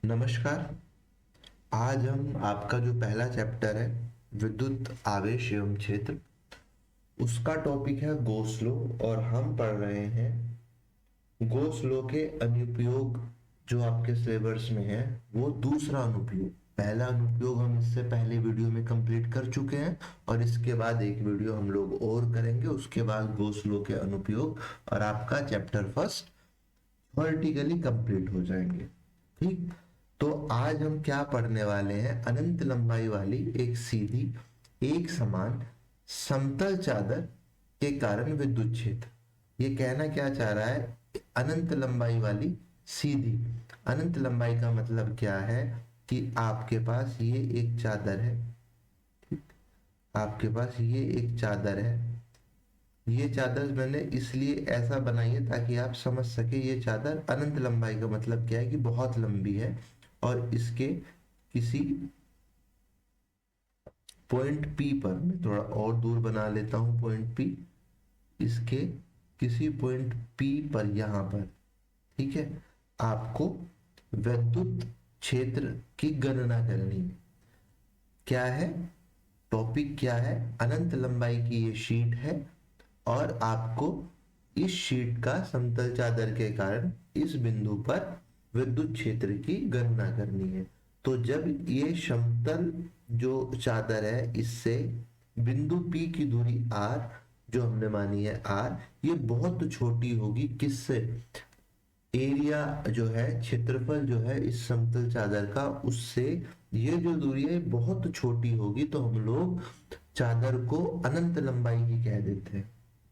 नमस्कार। आज हम आपका जो पहला चैप्टर है विद्युत आवेश एवं क्षेत्र, उसका टॉपिक है गॉस लॉ और हम पढ़ रहे हैं गॉस लॉ के अनुप्रयोग। जो आपके सिलेबस में है वो दूसरा अनुप्रयोग। पहला अनुप्रयोग हम इससे पहले वीडियो में कंप्लीट कर चुके हैं और इसके बाद एक वीडियो हम लोग और करेंगे, उसके बाद गॉस लॉ के अनुप्रयोग और आपका चैप्टर फर्स्ट वर्टिकली कंप्लीट हो जाएंगे। ठीक, तो आज हम क्या पढ़ने वाले हैं? अनंत लंबाई वाली एक सीधी एक समान समतल चादर के कारण विद्युत क्षेत्र। ये कहना क्या चाह रहा है? अनंत लंबाई वाली सीधी। अनंत लंबाई का मतलब क्या है कि आपके पास ये एक चादर है। ठीक, आपके पास ये एक चादर है। ये चादर मैंने इसलिए ऐसा बनाई है ताकि आप समझ सके ये चादर अनंत लंबाई का मतलब क्या है कि बहुत लंबी है और इसके किसी पॉइंट पी पर, मैं थोड़ा और दूर बना लेता हूं पॉइंट पी, इसके किसी पॉइंट पी पर यहां पर, ठीक है, आपको विद्युत क्षेत्र की गणना करनी है। क्या है टॉपिक? क्या है? अनंत लंबाई की ये शीट है और आपको इस शीट का समतल चादर के कारण इस बिंदु पर विद्युत क्षेत्र की गणना करनी है। तो जब ये समतल जो चादर है इससे बिंदु P की दूरी R, जो हमने मानी है R, ये बहुत छोटी होगी। किससे? एरिया जो है, क्षेत्रफल जो है इस समतल चादर का, उससे ये जो दूरी है बहुत छोटी होगी, तो हम लोग चादर को अनंत लंबाई की कह देते हैं।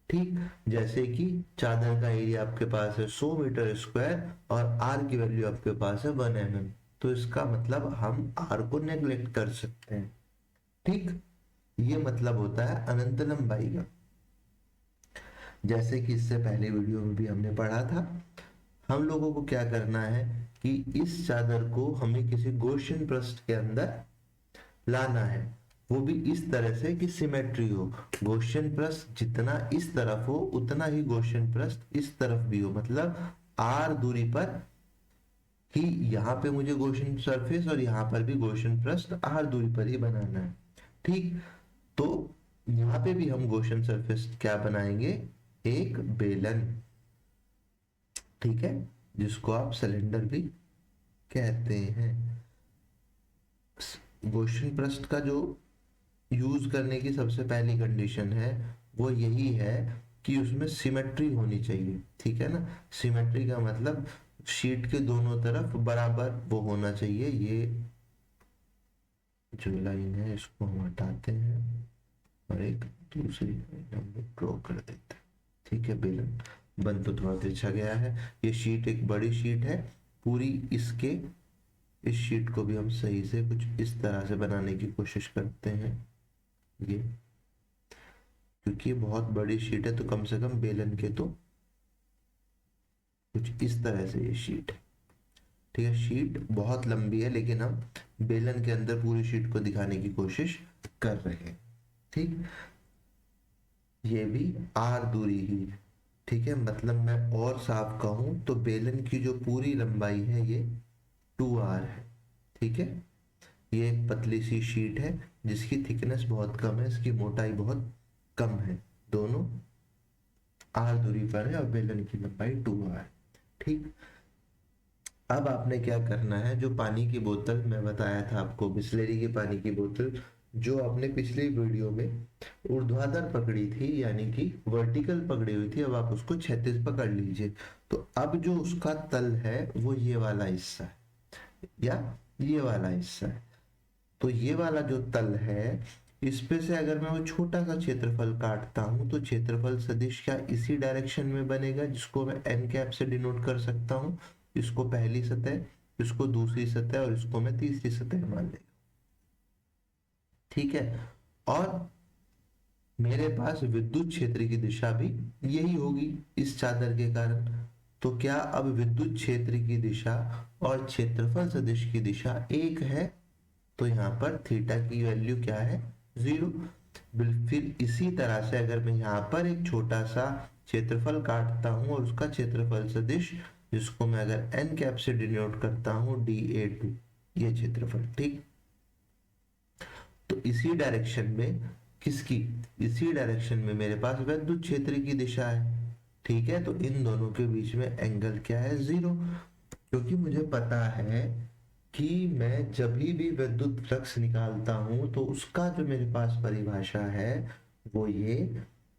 ठीक, जैसे कि चादर का एरिया आपके पास है 100 मीटर स्क्वायर और आर की वैल्यू आपके पास है 1 mm, तो इसका मतलब हम आर को नेग्लेक्ट कर सकते हैं। ठीक, ये मतलब होता है अनंत लंबाई का। जैसे कि इससे पहले वीडियो में भी हमने पढ़ा था, हम लोगों को क्या करना है कि इस चादर को हमें किसी गॉसियन पृष्ठ के अंदर लाना है, वो भी इस तरह से कि सिमेट्री हो। गॉसियन पृष्ठ जितना इस तरफ हो उतना ही गॉसियन पृष्ठ इस तरफ भी हो, मतलब आर दूरी पर ही यहाँ पे मुझे गॉसियन सरफेस और यहाँ पर भी गॉसियन पृष्ठ आर दूरी पर ही बनाना है। ठीक, तो यहाँ पे भी हम गॉसियन सरफेस क्या बनाएंगे? एक बेलन। ठीक है, जिसको आप सिलेंडर भी कहते हैं। गॉसियन पृष्ठ का जो यूज करने की सबसे पहली कंडीशन है वो यही है कि उसमें सिमेट्री होनी चाहिए। ठीक है ना? सिमेट्री का मतलब शीट के दोनों तरफ बराबर वो होना चाहिए। ये जो लाइन है इसको हम हटाते हैं और एक दूसरी लाइन हम ड्रॉ कर देते हैं। ठीक है, बेलन बन तो थोड़ा तिरछा गया है। ये शीट एक बड़ी शीट है पूरी, इसके इस शीट को भी हम सही से कुछ इस तरह से बनाने की कोशिश करते हैं। ये क्योंकि ये बहुत बड़ी शीट है तो कम से कम बेलन के तो कुछ इस तरह से ये शीट है। ठीक है, शीट बहुत लंबी है लेकिन हम बेलन के अंदर पूरी शीट को दिखाने की कोशिश कर रहे हैं। ठीक, ये भी आर दूरी ही है। ठीक है, मतलब मैं और साफ कहूं तो बेलन की जो पूरी लंबाई है ये 2R है। ठीक है, ये एक पतली सी शीट है जिसकी थिकनेस बहुत कम है, इसकी मोटाई बहुत कम है। दोनों आर दूरी पर है और बेलन की लंबाई 2R। ठीक, अब आपने क्या करना है, जो पानी की बोतल मैं बताया था आपको, बिस्लेरी की पानी की बोतल, जो आपने पिछली वीडियो में ऊर्ध्वाधर पकड़ी थी यानी कि वर्टिकल पकड़ी हुई थी, अब आप उसको क्षैतिज पकड़ लीजिए। तो अब जो उसका तल है वो ये वाला हिस्सा है या ये वाला हिस्सा है। तो ये वाला जो तल है, इस पे से अगर मैं वो छोटा सा क्षेत्रफल काटता हूं तो क्षेत्रफल सदिश क्या इसी डायरेक्शन में बनेगा, जिसको मैं एन कैप से डिनोट कर सकता हूं। इसको पहली सतह, इसको दूसरी सतह और इसको मैं तीसरी सतह मान लेगा। ठीक है, और मेरे पास विद्युत क्षेत्र की दिशा भी यही होगी इस चादर के कारण। तो क्या अब विद्युत क्षेत्र की दिशा और क्षेत्रफल सदिश की दिशा एक है, तो यहाँ पर थीटा की वैल्यू क्या है? 0। फिर इसी तरह से अगर मैं यहाँ पर एक छोटा सा क्षेत्रफल काटता हूं और उसका क्षेत्रफल सदिश जिसको मैं अगर n कैप से डिनोट करता हूं dA2, ये क्षेत्रफल। ठीक, तो इसी डायरेक्शन में किसकी, इसी डायरेक्शन में मेरे पास विद्युत क्षेत्र की दिशा है। ठीक है, तो इन दोनों के बीच में एंगल क्या है, 0। क्योंकि मुझे पता है कि मैं जब भी विद्युत फ्लक्स निकालता हूं तो उसका जो मेरे पास परिभाषा है वो ये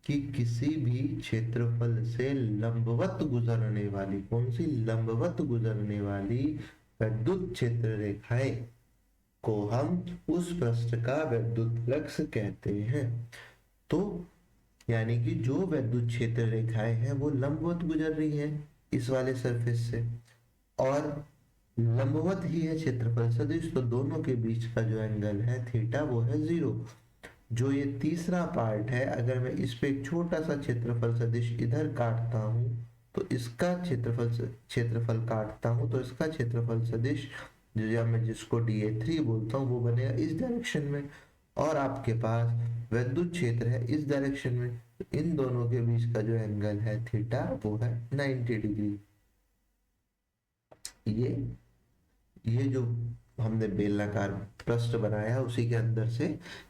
कि किसी भी क्षेत्रफल से लंबवत गुजरने वाली, कौन सी, लंबवत गुजरने वाली विद्युत क्षेत्र रेखाएं को हम उस पृष्ठ का विद्युत फ्लक्स कहते हैं। तो यानी कि जो विद्युत क्षेत्र रेखाएं हैं वो लंबवत गुजर रही हैं इस वाले सरफेस से, और लंबवत ही है क्षेत्रफल सदिश, तो दोनों के बीच का जो एंगल है थीटा वो है 0। जो ये तीसरा पार्ट है, अगर मैं इस पे एक छोटा सा क्षेत्रफल सदिश इधर काटता हूं तो इसका क्षेत्रफल काटता हूं तो इसका क्षेत्रफल सदिश जो या मैं जिसको dA3 बोलता हूँ वो बनेगा इस डायरेक्शन में, और आपके पास विद्युत क्षेत्र है इस डायरेक्शन में। तो इन दोनों के बीच का जो एंगल है थीटा वो है 90 डिग्री। ये जो हमने बेलनाकार पृष्ठ बनाया है उसी के अंदर से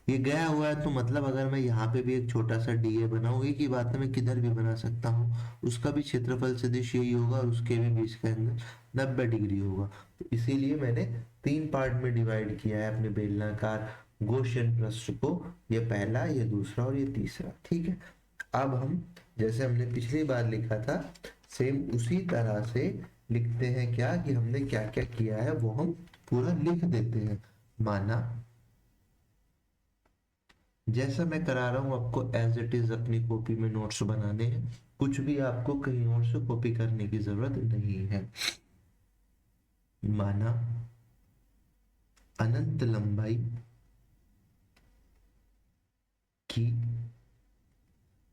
ये गया हुआ है, तो मतलब अगर मैं यहाँ पे भी एक छोटा सा डीए बनाऊँ, एक ही बात है, मैं किधर भी बना सकता हूँ, उसका भी क्षेत्रफल सदिश यही होगा और उसके भी बीच का एंगल 90 डिग्री होगा। तो इसीलिए मैंने 3 पार्ट में डिवाइड किया है अपने बेलनाकार गॉसियन पृष्ठ को, ये पहला, ये दूसरा और ये तीसरा। ठीक है, अब हम जैसे हमने पिछली बार लिखा था सेम उसी तरह से लिखते हैं, क्या कि हमने क्या क्या किया है वो हम पूरा लिख देते हैं। माना जैसा मैं करा रहा हूं आपको एज इट इज अपनी कॉपी में नोट्स बनाने हैं, कुछ भी आपको कहीं और से कॉपी करने की जरूरत नहीं है। माना अनंत लंबाई की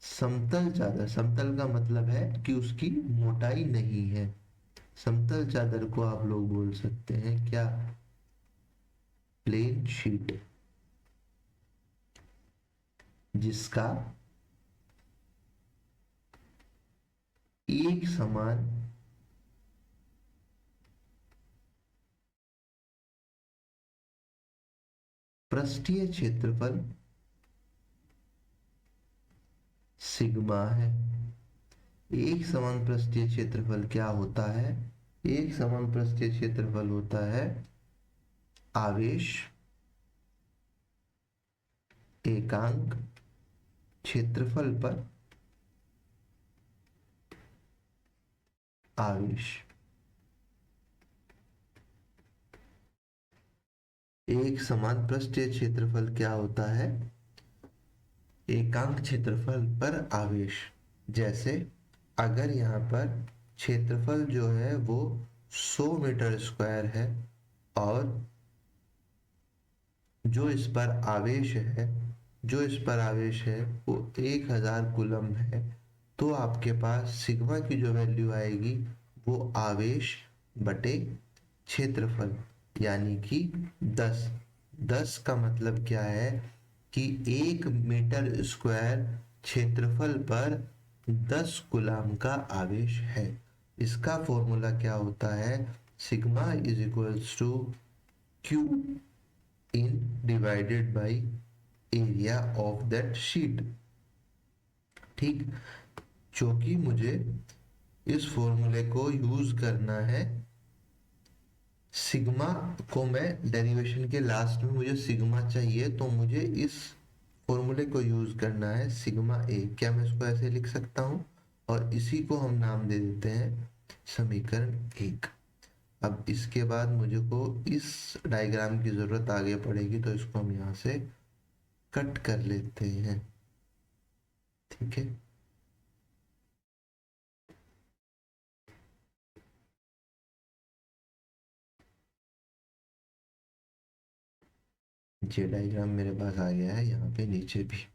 समतल चादर, समतल का मतलब है कि उसकी मोटाई नहीं है, समतल चादर को आप लोग बोल सकते हैं क्या, प्लेन शीट, जिसका एक समान पृष्ठीय क्षेत्रफल सिग्मा है। एक समान पृष्ठीय क्षेत्रफल क्या होता है, एक समान पृष्ठीय क्षेत्रफल होता है आवेश एकांक क्षेत्रफल पर आवेश। एक समान पृष्ठीय क्षेत्रफल क्या होता है, एकांक क्षेत्रफल पर आवेश। जैसे अगर यहाँ पर क्षेत्रफल जो है वो 100 मीटर स्क्वायर है और जो इस पर आवेश है, जो इस पर आवेश है वो 1000 कूलम है, तो आपके पास सिग्मा की जो वैल्यू आएगी वो आवेश बटे क्षेत्रफल, यानी कि 10। 10 का मतलब क्या है कि 1 मीटर स्क्वायर क्षेत्रफल पर 10 कूलम का आवेश है। इसका फॉर्मूला क्या होता है, sigma is equals to q in divided by area of that sheet. ठीक, क्योंकि मुझे इस फॉर्मूले को यूज करना है, सिग्मा को मैं डेरिवेशन के लास्ट में मुझे सिग्मा चाहिए, तो मुझे इस फॉर्मूले को यूज करना है सिग्मा ए। क्या मैं इसको ऐसे लिख सकता हूं, और इसी को हम नाम दे देते हैं समीकरण 1। अब इसके बाद मुझे को इस डायग्राम की जरूरत आगे पड़ेगी, तो इसको हम यहां से कट कर लेते हैं। ठीक है, ये डायग्राम मेरे पास आ गया है यहाँ पे नीचे भी।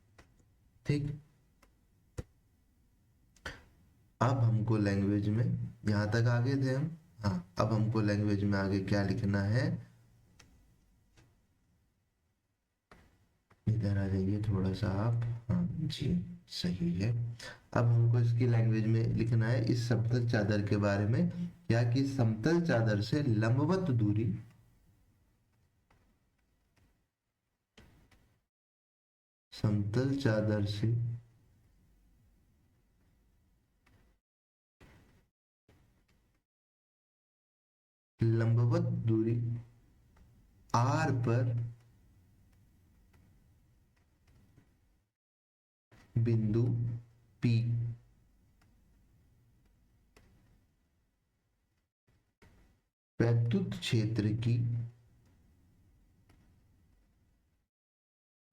ठीक, अब हमको लैंग्वेज में, यहाँ तक आगे थे हम, हाँ, अब हमको लैंग्वेज में आगे क्या लिखना है, इधर आ जाइए थोड़ा सा आप, हाँ जी। सही है। अब हमको इसकी लैंग्वेज में लिखना है इस समतल चादर के बारे में, क्या कि समतल चादर से लंबवत दूरी समतल चादर से लंबवत दूरी r पर बिंदु P वैद्युत क्षेत्र की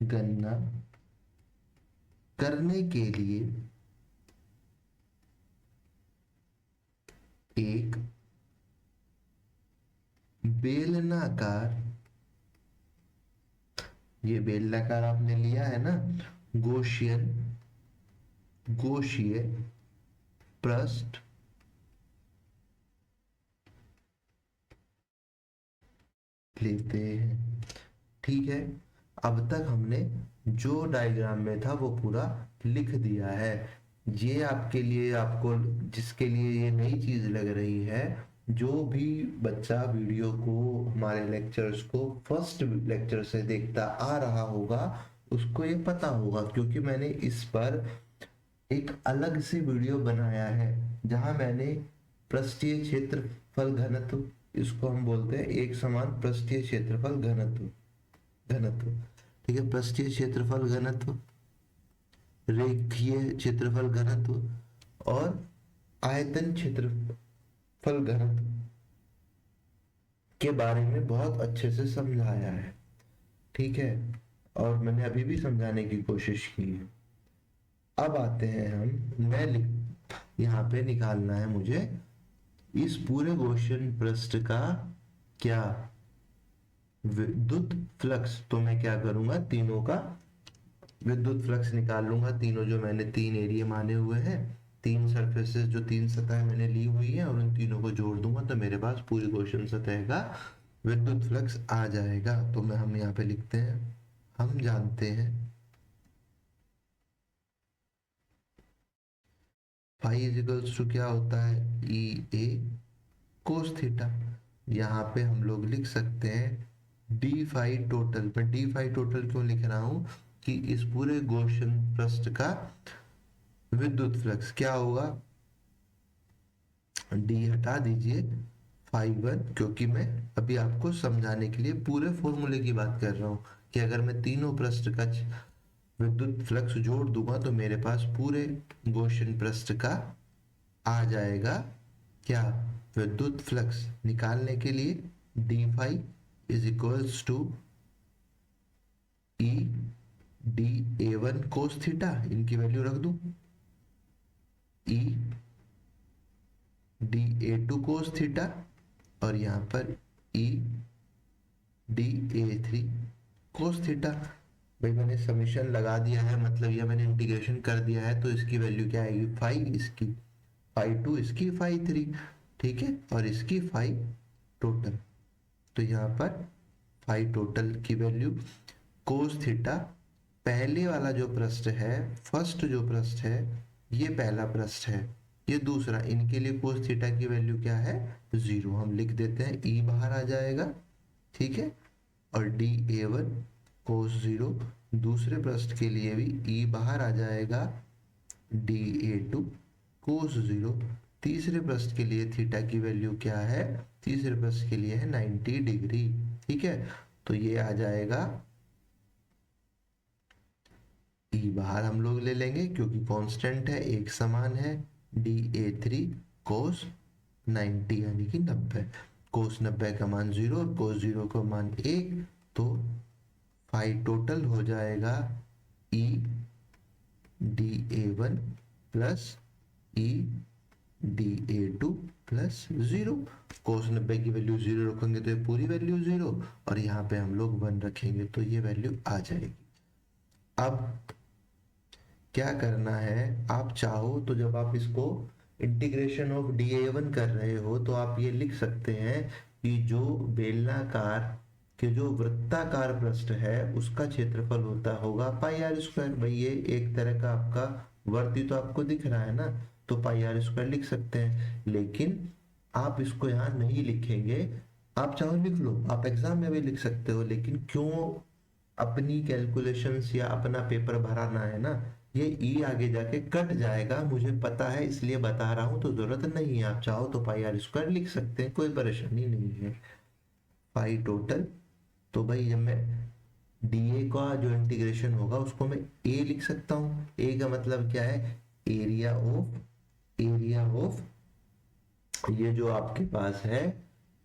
गणना करने के लिए एक बेलनाकार, ये बेलनाकार आपने लिया है ना, गौशिय पृष्ठ लेते हैं। ठीक है, अब तक हमने जो डायग्राम में था वो पूरा लिख दिया है। ये आपके लिए, आपको जिसके लिए ये नई चीज लग रही है, जो भी बच्चा वीडियो को, हमारे लेक्चर्स को फर्स्ट लेक्चर से देखता आ रहा होगा, उसको ये पता होगा, क्योंकि मैंने इस पर एक अलग से वीडियो बनाया है जहां मैंने पृष्ठीय क्षेत्रफल घनत्व, इसको हम बोलते हैं एक समान पृष्ठीय क्षेत्रफल घनत्व, ठीक है, पृष्ठीय क्षेत्रफल घनत्व, रेखीय क्षेत्रफल घनत्व और आयतन क्षेत्रफल घनत्व के बारे में बहुत अच्छे से समझाया है। ठीक है, और मैंने अभी भी समझाने की कोशिश की है। अब आते हैं हम, यहाँ पे निकालना है मुझे इस पूरे क्वेश्चन पृष्ठ का क्या विद्युत फ्लक्स। तो मैं क्या करूंगा, तीनों का विद्युत फ्लक्स निकाल लूंगा। तीनों जो मैंने तीन एरिया माने हुए हैं, तीन सरफेसेस, जो तीन सतह मैंने ली हुई है, और उन तीनों को जोड़ दूंगा तो मेरे पास पूरी क्वेश्चन सतह का विद्युत फ्लक्स आ जाएगा। तो हम यहाँ पे लिखते हैं, हम जानते हैं फाई इजिकल्स टू क्या होता है, ई ए कोस थीटा। यहाँ पे हम लोग लिख सकते हैं डी फाई टोटल। मैं डी फाई टोटल क्यों लिख रहा हूं कि इस पूरे गॉसियन पृष्ठ का विद्युत फ्लक्स क्या होगा, डी हटा दीजिए, फाई वन, क्योंकि मैं अभी आपको समझाने के लिए पूरे फॉर्मूले की बात कर रहा हूं कि अगर मैं तीनों पृष्ठ का विद्युत फ्लक्स जोड़ दूंगा तो मेरे पास पूरे गॉसियन पृष्ठ का आ जाएगा क्या, विद्युत फ्लक्स। निकालने के लिए d phi is equals to E d A one cos theta, इनकी वैल्यू रख दूं, E d A two cos theta, और यहां पर E d A three cos theta. भाई मैंने समीशन लगा दिया है, मतलब ये मैंने इंटीग्रेशन कर दिया है, तो इसकी वैल्यू क्या आएगी, फाई, इसकी फाई टू, इसकी फाई थ्री, ठीक है, और इसकी फाई टोटल। तो यहाँ पर फाई टोटल की वैल्यू कोस थीटा, पहले वाला जो पृष्ठ है, फर्स्ट जो पृष्ठ है, ये पहला पृष्ठ है, ये दूसरा, इनके लिए कोस थीटा की वैल्यू क्या है, 0। हम लिख देते हैं ई बाहर आ जाएगा, ठीक है, और डी ए वन कोस 0, दूसरे पृष्ठ के लिए भी ई बाहर आ जाएगा, डी ए टू कोस 0, तीसरे पृष्ठ के लिए थीटा की वैल्यू क्या है, तीसरे पृष्ठ के लिए है 90 डिग्री, ठीक है। तो ये आ जाएगा, ई बाहर हम लोग ले लेंगे क्योंकि कांस्टेंट है, एक समान है, डी ए थ्री कोस 90 यानी कि 90, कोस 90 का मान 0 और कोस 0 का मान 1, तो फाई टोटल हो जाएगा ई d A one plus E d A two plus 0। कोस 90 की वैल्यू 0 रखेंगे तो ये पूरी वैल्यू 0, और यहाँ पे हम लोग 1 रखेंगे तो ये वैल्यू आ जाएगी। अब क्या करना है, आप चाहो तो जब आप इसको integration of D A one कर रहे हो तो आप ये लिख सकते हैं कि जो बेलनाकार कि जो वृत्ताकार पृष्ठ है उसका क्षेत्रफल होता होगा पाई आर स्क्वायर। भाई ये एक तरह का आपका वर्ती तो आपको दिख रहा है ना, तो पाई आर स्क्वायर लिख सकते हैं। लेकिन आप इसको यहाँ नहीं लिखेंगे, आप चाहो लिख लो, आप एग्जाम में भी लिख सकते हो, लेकिन क्यों अपनी कैलकुलेशंस या अपना पेपर भराना है ना, ये ई आगे जाके कट जाएगा मुझे पता है, इसलिए बता रहा हूं, तो जरूरत नहीं है। आप चाहो तो पाई आर स्क्वायर लिख सकते हैं, कोई परेशानी नहीं है। पाई टोटल, तो भाई जब मैं डीए का जो इंटीग्रेशन होगा उसको मैं ए लिख सकता हूँ। ए का मतलब क्या है, एरिया ऑफ ये जो आपके पास है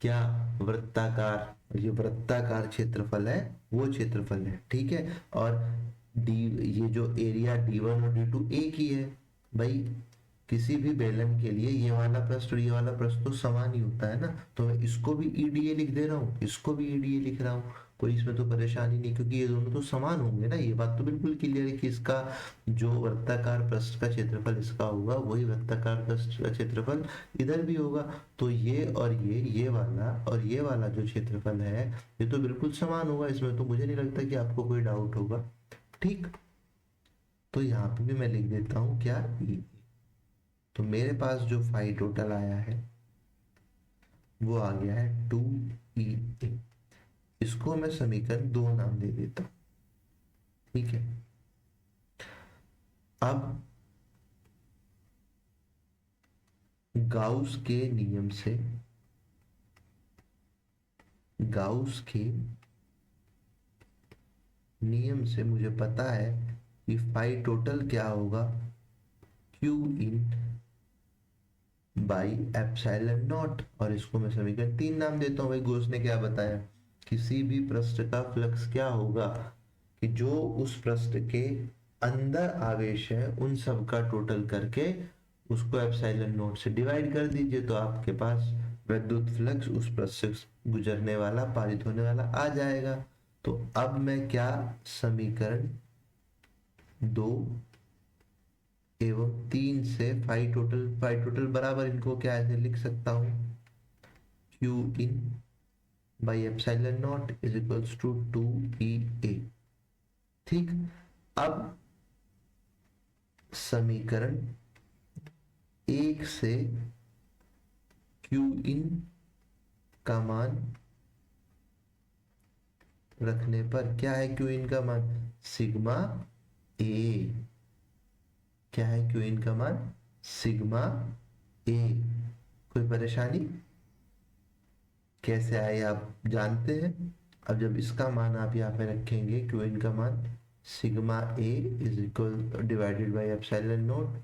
क्या, वृत्ताकार, ये वृत्ताकार क्षेत्रफल है, वो क्षेत्रफल है, ठीक है। और डी, ये जो एरिया D1 और D2 एक ही है भाई, किसी भी बेलन के लिए ये वाला पृष्ठ और ये वाला पृष्ठ तो समान ही होता है ना, तो मैं इसको भी ईडीए लिख दे रहा हूँ, इसको भी ईडीए लिख रहा हूँ, कोई इसमें तो परेशानी नहीं, क्योंकि ये दोनों तो समान होंगे ना। ये बात तो बिल्कुल क्लियर है कि इसका जो वृत्ताकार पृष्ठ का क्षेत्रफल इसका होगा, वही वृत्ताकार पृष्ठ का क्षेत्रफल इधर भी होगा। तो ये और ये वाला और ये वाला जो क्षेत्रफल है ये तो बिल्कुल समान होगा, इसमें तो मुझे नहीं लगता कि आपको कोई डाउट होगा, ठीक। तो यहाँ पे भी मैं लिख देता हूँ क्या, ई। तो मेरे पास जो फाई टोटल आया है वो आ गया है 2EA। इसको मैं समीकरण 2 नाम दे देता हूं, ठीक है। अब गाउस के नियम से, गाउस के नियम से मुझे पता है कि फाई टोटल क्या होगा, Q in by epsilon not. और इसको मैं समीकरण 3 नाम देता हूँ। भाई गॉस ने क्या बताया, किसी भी पृष्ठ का फ्लक्स क्या होगा, कि जो उस पृष्ठ के अंदर आवेश है उन सब का टोटल करके उसको एप्सिलॉन नॉट से डिवाइड कर दीजिए, तो आपके पास विद्युत फ्लक्स उस पृष्ठ से गुजरने वाला, पारित होने वाला आ जाएगा। तो अब मैं क्या समीकरण 2 एवं 3 से फाई टोटल बराबर इनको क्या ऐसे लिख सकता हूं, Q in by epsilon naught is equals to 2EA, ठीक। अब समीकरण 1 से Q इन का मान रखने पर क्या है, Q इन का मान सिग्मा ए, क्या है Q इन का मान सिग्मा ए। कोई परेशानी, कैसे आए आप जानते हैं। अब जब इसका मान आप यहाँ पे रखेंगे, Q इन का मान sigma A is equal divided by epsilon not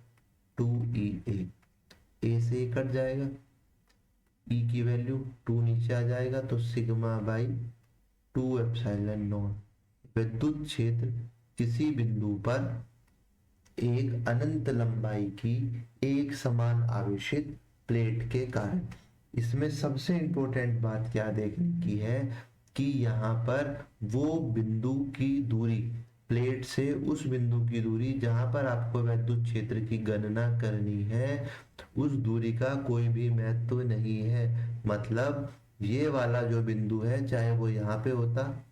2EA, ए से ये कट जाएगा, ई की वैल्यू 2 नीचे आ जाएगा, तो सिग्मा बाई 2 एप्सिलॉन नॉट। विद्युत क्षेत्र किसी बिंदु पर एक अनंत लंबाई की एक समान आवेशित प्लेट के कारण। इसमें सबसे इंपॉर्टेंट बात क्या देखने की है कि यहाँ पर वो बिंदु की दूरी, प्लेट से उस बिंदु की दूरी जहां पर आपको विद्युत क्षेत्र की गणना करनी है, उस दूरी का कोई भी महत्व नहीं है। मतलब ये वाला जो बिंदु है चाहे वो यहाँ पे होता,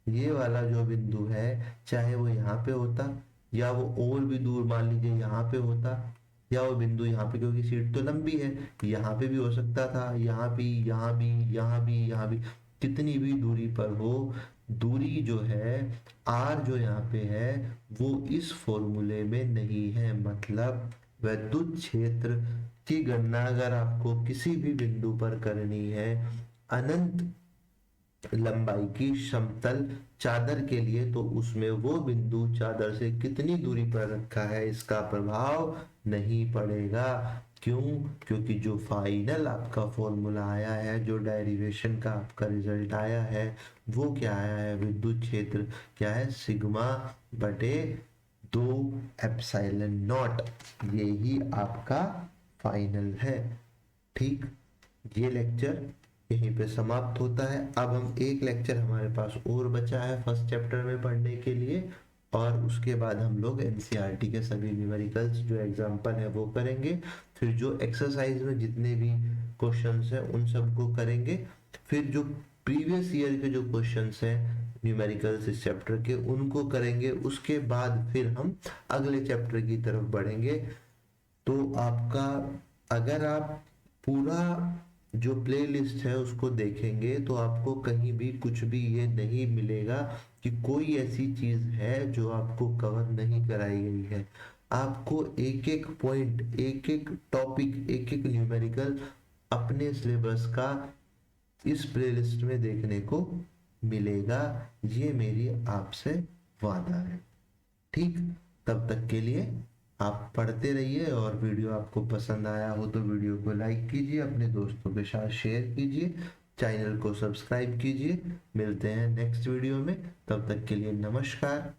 ये वाला जो बिंदु है चाहे वो यहाँ पे होता, या वो और भी दूर मान लीजिए यहाँ पे होता, या वो बिंदु यहाँ पे, क्योंकि सीट तो लंबी है, यहाँ पे भी हो सकता था, यहाँ भी, यहाँ भी, यहाँ भी, यहाँ भी, कितनी भी दूरी पर हो, दूरी जो है आर जो यहाँ पे है वो इस फॉर्मूले में नहीं है। मतलब विद्युत क्षेत्र की गणना अगर आपको किसी भी बिंदु पर करनी है अनंत लंबाई की समतल चादर के लिए, तो उसमें वो बिंदु चादर से कितनी दूरी पर रखा है इसका प्रभाव नहीं पड़ेगा। क्यों, क्योंकि जो फाइनल आपका फॉर्मूला आया है, जो डेरिवेशन का आपका रिजल्ट आया है, वो क्या आया है, विद्युत क्षेत्र क्या है, सिग्मा बटे 2 एप्सिलॉन नॉट, यही आपका फाइनल है, ठीक। ये लेक्चर यहीं पे समाप्त होता है। अब हम एक लेक्चर हमारे पास और बचा है फर्स्ट चैप्टर में पढ़ने के लिए, और उसके बाद हम लोग एनसीईआरटी के सभी न्यूमेरिकल्स जो एग्जाम्पल है वो करेंगे, फिर जो एक्सरसाइज में जितने भी क्वेश्चंस हैं उन सबको करेंगे, फिर जो प्रीवियस ईयर के जो क्वेश्चंस हैं न्यूमेरिकल्स इस चैप्टर के उनको करेंगे, उसके बाद फिर हम अगले चैप्टर की तरफ बढ़ेंगे। तो आपका अगर आप पूरा जो प्लेलिस्ट है उसको देखेंगे तो आपको कहीं भी कुछ भी ये नहीं मिलेगा कि कोई ऐसी चीज है जो आपको कवर नहीं कराई गई है। आपको एक एक पॉइंट, एक एक टॉपिक, एक एक न्यूमेरिकल अपने सिलेबस का इस प्लेलिस्ट में देखने को मिलेगा। ये मेरी आपसे वादा है। ठीक, तब तक के लिए आप पढ़ते रहिए, और वीडियो आपको पसंद आया हो तो वीडियो को लाइक कीजिए, अपने दोस्तों के साथ शेयर कीजिए, चैनल को सब्सक्राइब कीजिए। मिलते हैं नेक्स्ट वीडियो में, तब तक के लिए नमस्कार।